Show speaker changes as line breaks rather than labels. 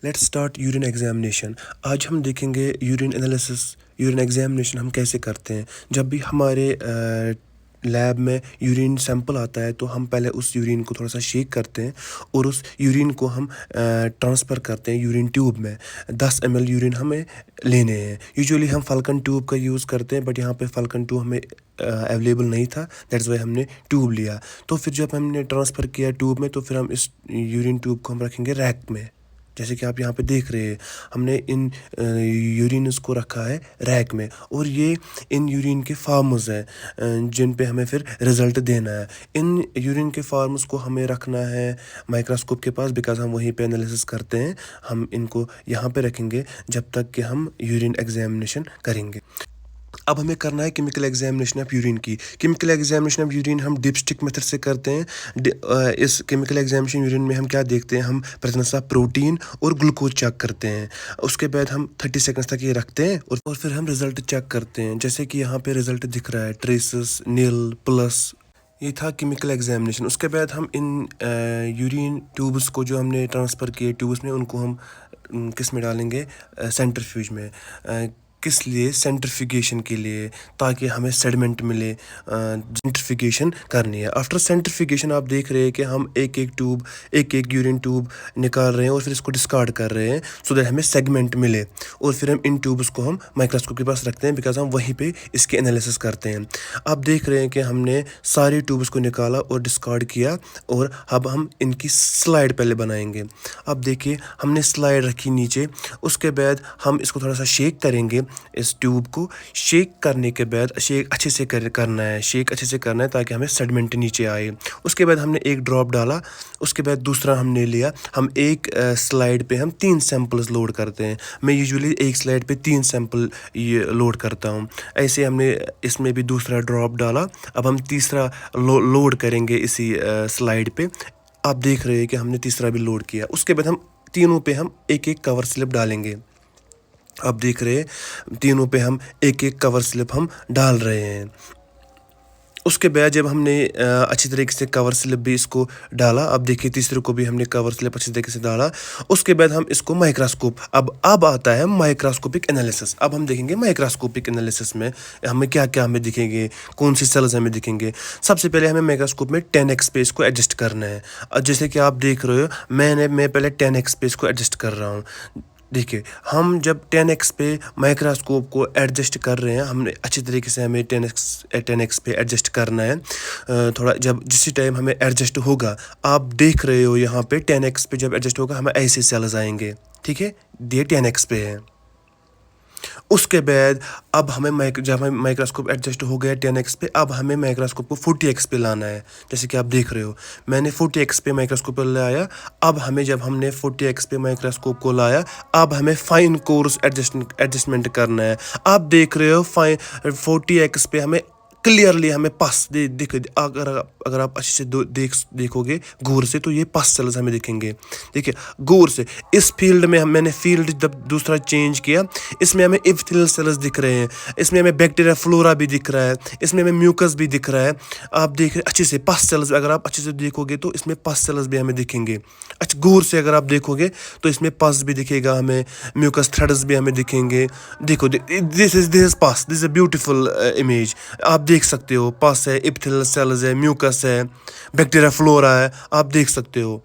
Let's start urine examination. आज हम देखेंगे यूरिन एनालिसिस, यूरिन एग्जामिनेशन हम कैसे करते हैं। जब भी हमारे लैब में यूरिन सैंपल आता है तो हम पहले उस यूरिन को थोड़ा सा शेक करते हैं और उस यूरिन को हम ट्रांसफ़र करते हैं यूरिन ट्यूब में। 10 ml यूरिन हमें लेने हैं। यूजुअली हम फल्कन ट्यूब का यूज़ करते हैं, बट यहाँ पे फल्कन ट्यूब हमें अवेलेबल नहीं था, दैट्स वाई हमने ट्यूब लिया। तो फिर जब हमने ट्रांसफ़र किया ट्यूब में, तो फिर हम इस यूरिन ट्यूब को हम रखेंगे रैक में। जैसे कि आप यहाँ पे देख रहे हैं, हमने इन यूरिन्स को रखा है रैक में, और ये इन यूरिन के फार्म्स हैं जिन पे हमें फिर रिज़ल्ट देना है। इन यूरिन के फार्म्स को हमें रखना है माइक्रोस्कोप के पास, बिकॉज हम वहीं पे एनालिसिस करते हैं। हम इनको यहाँ पे रखेंगे जब तक कि हम यूरिन एग्जामिनेशन करेंगे। अब हमें करना है केमिकल एग्जामिनेशन ऑफ यूरिन की। केमिकल एग्जामिनेशन ऑफ यूरिन हम डिपस्टिक मेथड से करते हैं। इस केमिकल एग्जामिनेशन यूरिन में हम क्या देखते हैं, हम प्रेजेंस ऑफ प्रोटीन और ग्लूकोज चेक करते हैं। उसके बाद हम 30 सेकंड्स तक ये रखते हैं और फिर हम रिजल्ट चेक करते हैं। जैसे कि यहाँ पे रिजल्ट दिख रहा है, ट्रेसेस, नील, प्लस। ये था केमिकल एग्जामिनेशन। उसके बाद हम इन यूरिन ट्यूब्स को जो हमने ट्रांसफ़र किए ट्यूब्स में, उनको हम किस में डालेंगे, सेंट्रीफ्यूज में। किस लिए? सेंट्रीफ्यूगेशन के लिए, ताकि हमें सेडिमेंट मिले। सेंट्रीफ्यूगेशन करनी है। आफ्टर सेंट्रीफ्यूगेशन आप देख रहे हैं कि हम एक एक यूरिन ट्यूब निकाल रहे हैं और फिर इसको डिस्कार्ड कर रहे हैं, सो दैट हमें सेगमेंट मिले। और फिर हम इन ट्यूब्स को हम माइक्रोस्कोप के पास रखते हैं, बिकॉज हम वहीं पे इसके एनालिसिस करते हैं। आप देख रहे हैं कि हमने सारे ट्यूब्स को निकाला और डिस्कार्ड किया, और अब हम इनकी स्लाइड पहले बनाएंगे। अब देखिए, हमने स्लाइड रखी नीचे। उसके बाद हम इसको थोड़ा सा शेक करेंगे। इस ट्यूब को शेक करने के बाद शेक अच्छे से करना है, शेक अच्छे से करना है ताकि हमें सेडिमेंट नीचे आए। उसके बाद हमने एक ड्रॉप डाला। उसके बाद दूसरा हमने लिया। हम एक स्लाइड पे हम 3 सैंपल्स लोड करते हैं। मैं यूजुअली एक स्लाइड पे 3 सैंपल ये लोड करता हूँ। ऐसे हमने इसमें भी दूसरा ड्रॉप डाला। अब हम तीसरा लोड करेंगे इसी स्लाइड पे। आप देख रहे हैं कि हमने तीसरा भी लोड किया। उसके बाद हम तीनों पे हम एक एक कवर स्लिप डालेंगे। आप देख रहे हैं, तीनों पे हम एक एक कवर स्लिप हम डाल रहे हैं। उसके बाद जब हमने अच्छी तरीके से कवर स्लिप भी इसको डाला, अब देखिए तीसरे को भी हमने कवर स्लिप अच्छी तरीके से डाला। उसके बाद हम इसको माइक्रोस्कोप, अब आता है माइक्रोस्कोपिक एनालिसिस। अब हम देखेंगे माइक्रोस्कोपिक एनालिसिस में हमें क्या क्या हमें दिखेंगे, कौन सी सेल्स हमें दिखेंगे। सबसे पहले हमें माइक्रोस्कोप में 10x पे इसको एडजस्ट करना है। जैसे कि आप देख रहे हो, मैं पहले 10x पे इसको एडजस्ट कर रहा हूँ। देखिए, हम जब 10x पे माइक्रोस्कोप को एडजस्ट कर रहे हैं, हमने अच्छी तरीके से हमें 10x पे एडजस्ट करना है। थोड़ा जब जिस टाइम हमें एडजस्ट होगा, आप देख रहे हो यहाँ पे 10x पे जब एडजस्ट होगा हमें ऐसे सेल्स आएंगे, ठीक है। ये 10x पे है। उसके बाद अब हमें जब हमें माइक्रोस्कोप एडजस्ट हो गया 10x पे, अब हमें माइक्रोस्कोप को 40x पे लाना है। जैसे कि आप देख रहे हो, मैंने 40x पे माइक्रोस्कोप लाया। अब हमें जब हमने 40x पे माइक्रोस्कोप को लाया, अब हमें फाइन कोर्स एडजस्टमेंट करना है। आप देख रहे हो 40x पे हमें क्लियरली हमें पस दिख, अगर आप अच्छे से देखोगे गौर से, तो ये पस सेल्स हमें दिखेंगे। देखिए गौर से, इस फील्ड में मैंने फील्ड जब दूसरा चेंज किया, इसमें हमें इप्थिलियल सेल्स दिख रहे हैं, इसमें हमें बैक्टीरिया फ्लोरा भी दिख रहा है, इसमें हमें म्यूकस भी दिख रहा है। आप देख रहे अच्छे से पस सेल्स, अगर आप अच्छे से देखोगे तो इसमें पस सेल्स भी हमें दिखेंगे। अच्छा, गौर से अगर आप देखोगे तो इसमें पस भी दिखेगा, हमें म्यूकस थ्रेड्स भी हमें दिखेंगे। देखो, दिस इज पस, this is a beautiful image. आप देख सकते हो, पस है, इप्थिलियल सेल्स है, म्यूकस है, बैक्टीरिया फ्लोरा है, आप देख सकते हो।